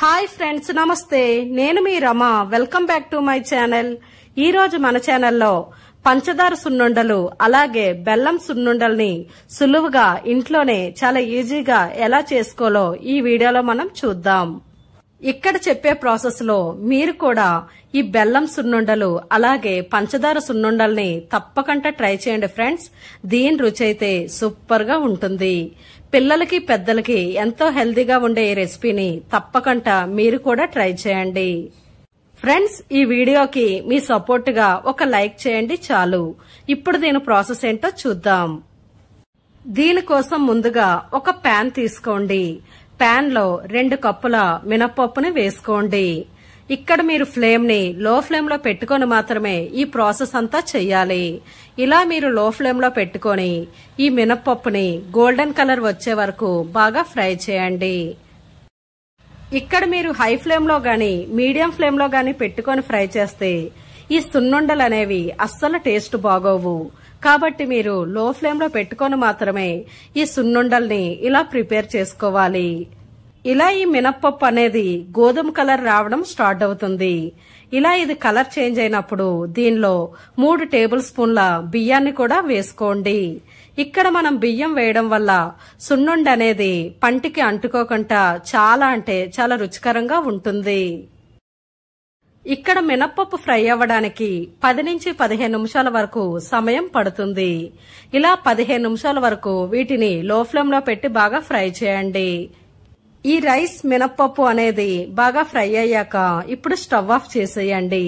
Hi friends, నమస్తే. నేను మీ Rama. Welcome back to my channel. ఈ రోజు మన ఛానల్లో పంచదార సున్నుండలు అలాగే బెల్లం సున్నుండల్ని సులువుగా ఇంట్లోనే చాలా ఈజీగా ఎలా చేసుకోవాలో ఈ వీడియోలో మనం చూద్దాం. ఇక్కడ చెప్పే ప్రాసెస్ లో మీరు కూడా ఈ బెల్లం సున్నుండలు అలాగే పంచదార సున్నుండల్ని తప్పకుండా ట్రై చేయండి ఫ్రెండ్స్. దీని రుచి అయితే సూపర్ గా ఉంటుంది. పిల్లలకి పెద్దలకి ఎంతో హెల్దీగా ఉండే ఈ రెసిపీని తప్పకుండా మీరు కూడా ట్రై చేయండి. ఫ్రెండ్స్, ఈ వీడియోకి మీ సపోర్ట్ గా ఒక లైక్ చేయండి చాలు. ఇప్పుడు దీని ప్రాసెస్ ఏంటో చూద్దాం. దీనికోసం ముందుగా ఒక ప్యాన్ తీసుకోండి. ప్యాన్ లో 2 కప్పుల మినపప్పుని వేసుకోండి. ఇక్కడ మీరు ఫ్లేమ్ ని లో ఫ్లేమ్ లో పెట్టుకొని మాత్రమే ఈ ప్రాసెస్ అంతా చెయ్యాలి. ఇలా మీరు లో ఫ్లేమ్ లో పెట్టుకొని ఈ మినపప్పుని గోల్డెన్ కలర్ వచ్చే వరకు బాగా ఫ్రై చేయండి. ఇక్కడ మీరు హై ఫ్లేమ్ లో గాని మీడియం ఫ్లేమ్ లో గాని పెట్టుకొని ఫ్రై చేస్తే ఈ సున్నుండలు అనేవి అస్సలు టేస్ట్ బాగోవు. కాబట్టి మీరు లో ఫ్లేమ్ లో పెట్టుకొని మాత్రమే ఈ సున్నుండల్ని ఇలా ప్రిపేర్ చేసుకోవాలి. ఇలా ఈ మినప్పప్పు అనేది గోధుమ కలర్ రావడం స్టార్ట్ అవుతుంది. ఇలా ఇది కలర్ చేంజ్ అయినప్పుడు దీనిలో 3 టేబుల్ స్పూన్ల బియ్యాన్ని కూడా వేసుకోండి. ఇక్కడ మనం బియ్యం వేయడం వల్ల సున్నుండ అనేది పంటికి అంటుకోకుండా చాలా రుచికరంగా ఉంటుంది. ఇక్కడ మినప్పప్పు ఫ్రై అవ్వడానికి 10 నుంచి 15 నిమిషాల వరకు సమయం పడుతుంది. ఇలా 15 నిమిషాల వరకు వీటిని లో ఫ్లేమ్ లో పెట్టి బాగా ఫ్రై చేయండి. ఈ రైస్ మినప్పప్పు అనేది బాగా ఫ్రై అయ్యాక ఇప్పుడు స్టవ్ ఆఫ్ చేసేయండి.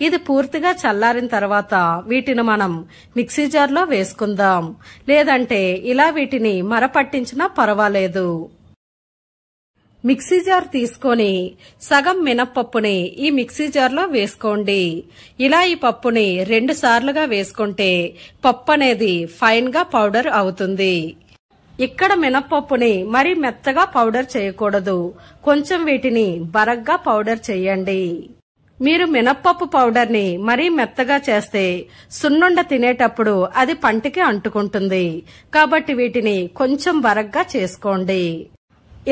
ఇది పూర్తిగా చల్లారిన తర్వాత వీటిని మనం మిక్సీ జార్ లో వేసుకుందాం. లేదంటే ఇలా వీటిని మరపట్టించినా పర్వాలేదు. మిక్సీ జార్ తీసుకొని సగం మినప్పప్పుని ఈ మిక్సీ జార్ లో వేసుకోండి. ఇలా ఈ పప్పుని 2 సార్లుగా వేసుకుంటే పప్పు అనేది ఫైన్ గా పౌడర్ అవుతుంది. ఇక్కడ మినప్పప్పుని మరీ మెత్తగా పౌడర్ చేయకూడదు. కొంచెం వీటిని బరగ్గా పౌడర్ చేయండి. మీరు మినప్పప్పు పౌడర్ ని మరీ మెత్తగా చేస్తే సున్నుండ తినేటప్పుడు అది పంటికి అంటుకుంటుంది. కాబట్టి వీటిని కొంచెం బరగ్గా చేసుకోండి.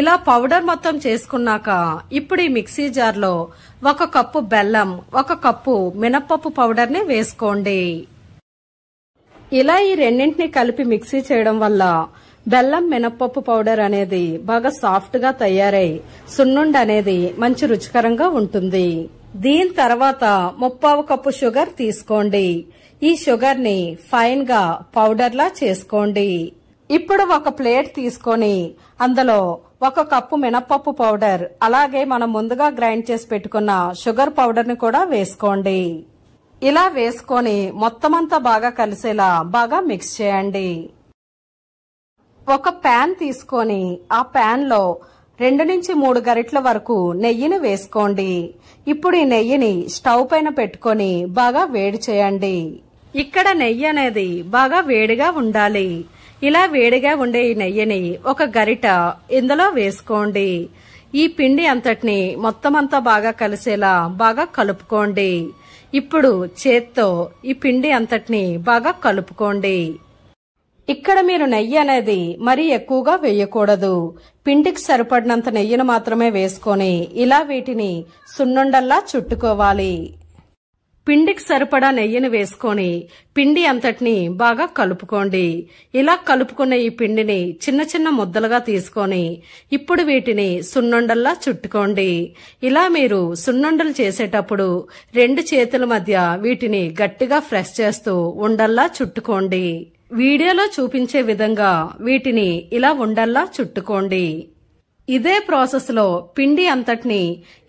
ఇలా పౌడర్ మొత్తం చేసుకున్నాక ఇప్పుడు ఈ మిక్సీ జార్ లో 1 కప్పు బెల్లం, 1 కప్పు మినప్పప్పు పౌడర్ ని వేసుకోండి. ఇలా ఈ రెండింటిని కలిపి మిక్సీ చేయడం వల్ల బెల్లం మినప్పప్పు పౌడర్ అనేది బాగా సాఫ్ట్ గా తయారై సున్నుండ అనేది మంచి రుచికరంగా ఉంటుంది. దీని తర్వాత 1/4 కప్పు షుగర్ తీసుకోండి. ఈ షుగర్ ని ఫైన్ గా పౌడర్ లా చేసుకోండి. ఇప్పుడు ఒక ప్లేట్ తీసుకొని అందులో 1 కప్పు మినప్పప్పు పౌడర్ అలాగే మనం ముందుగా గ్రైండ్ చేసి పెట్టుకున్న షుగర్ పౌడర్ ని కూడా వేసుకోండి. ఇలా వేసుకొని మొత్తం అంతా బాగా కలిసేలా బాగా మిక్స్ చేయండి. ఒక ప్యాన్ తీసుకొని ఆ ప్యాన్ లో 2 నుంచి 3 గరిటెల వరకు నెయ్యిని వేసుకోండి. ఇప్పుడు ఈ నెయ్యిని స్టవ్ పైన పెట్టుకొని బాగా వేడి చేయండి. ఇక్కడ నెయ్యి అనేది బాగా వేడిగా ఉండాలి. ఇలా వేడిగా ఉండే ఈ నెయ్యిని ఒక గరిట ఇందులో వేసుకోండి. ఈ పిండి అంతటిని మొత్తం అంతా బాగా కలిసేలా బాగా కలుపుకోండి. ఇప్పుడు చేత్తో ఈ పిండి అంతటిని బాగా కలుపుకోండి. ఇక్కడ మీరు నెయ్యి అనేది మరీ ఎక్కువగా వేయకూడదు. పిండికి సరిపడినంత నెయ్యిని మాత్రమే వేసుకొని ఇలా వీటిని సున్నుండల్లా చుట్టుకోవాలి. పిండికి సరిపడా నెయ్యిని వేసుకొని పిండి అంతటిని బాగా కలుపుకోండి. ఇలా కలుపుకున్న ఈ పిండిని చిన్న చిన్న ముద్దలుగా తీసుకొని ఇప్పుడు వీటిని సున్నుండల్లా చుట్టుకోండి. ఇలా మీరు సున్నుండలు చేసేటప్పుడు 2 చేతుల మధ్య వీటిని గట్టిగా ప్రెస్ చేస్తూ ఉండల్లా చుట్టుకోండి. వీడియోలో చూపించే విధంగా వీటిని ఇలా ఉండల్లా చుట్టుకోండి. ఇదే ప్రాసెస్ లో పిండి అంతటిని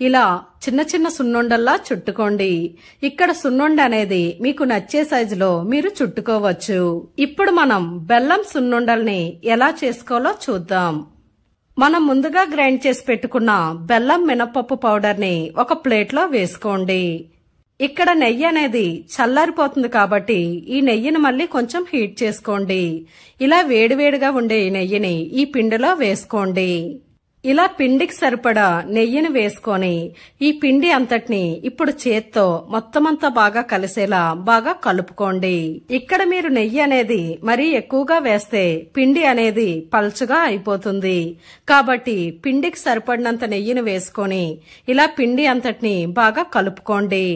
ఇలా చిన్న చిన్న సున్నుండల్లా చుట్టుకోండి. ఇక్కడ సున్నుండ అనేది మీకు నచ్చే సైజులో మీరు చుట్టుకోవచ్చు. ఇప్పుడు మనం బెల్లం సున్నుండల్ని ఎలా చేసుకోవాలో చూద్దాం. మనం ముందుగా గ్రైండ్ చేసి పెట్టుకున్న బెల్లం మినపప్పు పౌడర్ ని ఒక ప్లేట్ లో వేసుకోండి. ఇక్కడ నెయ్యి అనేది చల్లారిపోతుంది కాబట్టి ఈ నెయ్యిని మళ్ళీ కొంచెం హీట్ చేసుకోండి. ఇలా వేడివేడిగా ఉండే ఈ నెయ్యిని ఈ పిండిలో వేసుకోండి. ఇలా పిండికి సరిపడా నెయ్యిని వేసుకొని ఈ పిండి అంతటిని ఇప్పుడు చేత్తో మొత్తమంతా బాగా కలిసేలా బాగా కలుపుకోండి. ఇక్కడ మీరు నెయ్యి అనేది మరీ ఎక్కువగా వేస్తే పిండి అనేది పల్చగా అయిపోతుంది. కాబట్టి పిండికి సరిపడినంత నెయ్యిని వేసుకొని ఇలా పిండి అంతటిని బాగా కలుపుకోండి.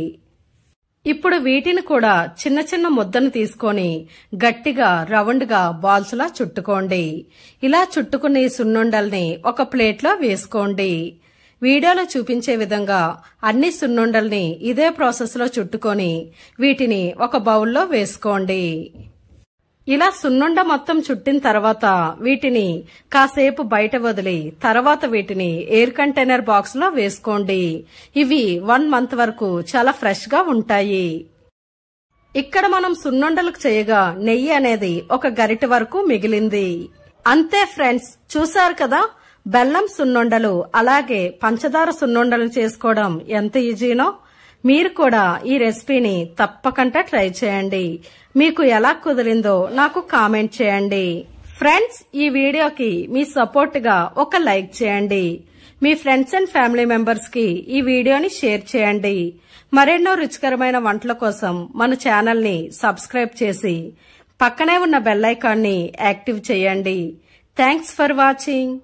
ఇప్పుడు వీటిని కూడా చిన్న చిన్న ముద్దను తీసుకొని గట్టిగా రౌండ్ గా బాల్స్ లా చుట్టుకోండి. ఇలా చుట్టుకున్న ఈ సున్నుండల్ని ఒక ప్లేట్లో వేసుకోండి. వీడియోలో చూపించే విధంగా అన్ని సున్నుండల్ని ఇదే ప్రాసెస్ లో చుట్టుకొని వీటిని ఒక బౌల్లో వేసుకోండి. ఇలా సున్నుండ మొత్తం చుట్టిన తర్వాత వీటిని కాసేపు బయట వదిలి తర్వాత వీటిని ఎయిర్ కంటైనర్ బాక్స్ లో వేసుకోండి. ఇవి 1 మంత్ వరకు చాలా ఫ్రెష్ గా ఉంటాయి. ఇక్కడ మనం సున్నుండలకు చేయగా నెయ్యి అనేది ఒక గరిటె వరకు మిగిలింది. అంతే ఫ్రెండ్స్, చూసారు కదా బెల్లం సున్నుండలు అలాగే పంచదార సున్నుండలు చేసుకోవడం ఎంత ఈజీనో. మీరు కూడా ఈ రెసిపీని తప్పకుండా ట్రై చేయండి. మీకు ఎలా కుదిరిందో నాకు కామెంట్ చేయండి. ఫ్రెండ్స్, ఈ వీడియోకి మీ సపోర్ట్ గా ఒక లైక్ చేయండి. మీ ఫ్రెండ్స్ అండ్ ఫ్యామిలీ మెంబర్స్ కి ఈ వీడియోని షేర్ చేయండి. మరెన్నో రుచికరమైన వంటల కోసం మన ఛానల్ ని సబ్స్క్రైబ్ చేసి పక్కనే ఉన్న బెల్ ఐకాన్ ని యాక్టివ్ చేయండి. Thanks for watching.